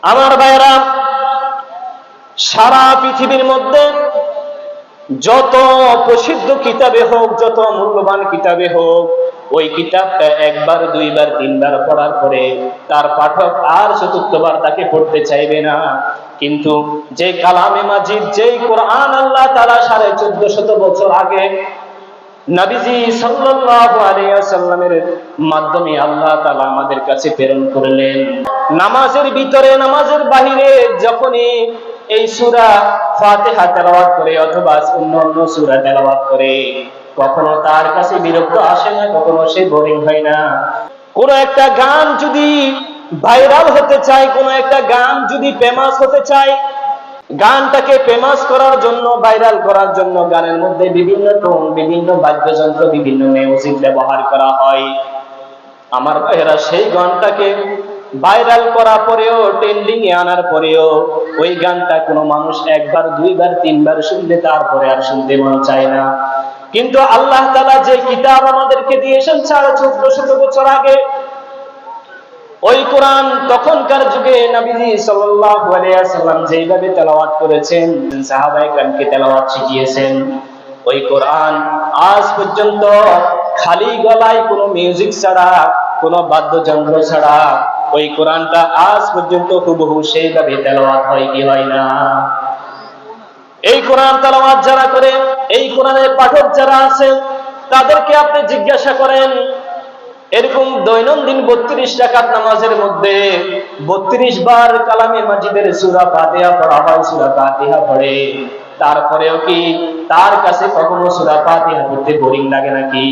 আমার ভাইরা, সারা পৃথিবীর মধ্যে যত প্রসিদ্ধ কিতাবে হোক, যত মূল্যবান কিতাবে হোক, ওই কিতাবটা একবার, দুইবার, তিনবার পড়ার পরে তার পাঠক আর চতুর্থবার তাকে পড়তে চাইবে না। কিন্তু যে কালামে মাজিদ, যেই কোরআন আল্লাহ তাআলা 1450 বছর আগে নবীজি সাল্লাল্লাহু আলাইহি ওয়াসাল্লামের মাধ্যমে আল্লাহ তাআলা আমাদের কাছে প্রেরণ করলেন, নামাজের ভিতরে, নামাজের বাহিরে যখনই এই সূরা ফাতিহা তেলাওয়াত করে অথবা অন্য সূরা তেলাওয়াত করে, কখনো তার কাছে বিরক্ত আসে না, কখনো সে বোরিং হয় না। কোন একটা গান যদি ভাইরাল হতে চায়, কোন একটা গান যদি ফেমাস হতে চায়, গানটাকে ফেমাস করার জন্য, ভাইরাল করার জন্য গানের মধ্যে বিভিন্ন টোন, বিভিন্ন বাদ্যযন্ত্র, বিভিন্ন মিউজিক ব্যবহার করা হয়। আমার ভাইয়েরা, সেই গানটাকে ভাইরাল করার পরেও, ট্রেন্ডিং এ আনার পরেও ওই গানটা কোনো মানুষ একবার, দুইবার, তিনবার শুনলে তারপরে আর শুনতে মন চায় না। কিন্তু আল্লাহ তাআলা যে কিতাব আমাদেরকে দিয়েছেন 1450 বছর আগে, ওই কোরআন তখনকার যুগে নবীজি সাল্লাল্লাহু আলাইহি ওয়াসাল্লাম যেভাবে তেলাওয়াত করেছেন, সাহাবায়ে কেরামকে তেলাওয়াত শিখিয়েছেন, ওই কোরআন আজ পর্যন্ত খালি গলায় কোনো মিউজিক ছাড়া, কোনো বাদ্যযন্ত্র ছাড়া ওই কোরআনটা আজ পর্যন্ত হুবহু সেইভাবে তেলাওয়াত হয় কি হয় না? এই কোরআন তেলাওয়াত যারা করে, এই কোরআনের পাঠক যারা আছেন, তাদেরকে আপনি জিজ্ঞাসা করেন, এরকম দৈনন্দিন 32 রাকাত নামাজের মধ্যে 32 বার কালামে মাজিদের সূরা ফাতিহা পড়া হয়, সূরা ফাতিহা পড়ে, তারপরেও কি তার কাছে কখনো সূরা ফাতিহা পড়তে বোরিং লাগে নাকি?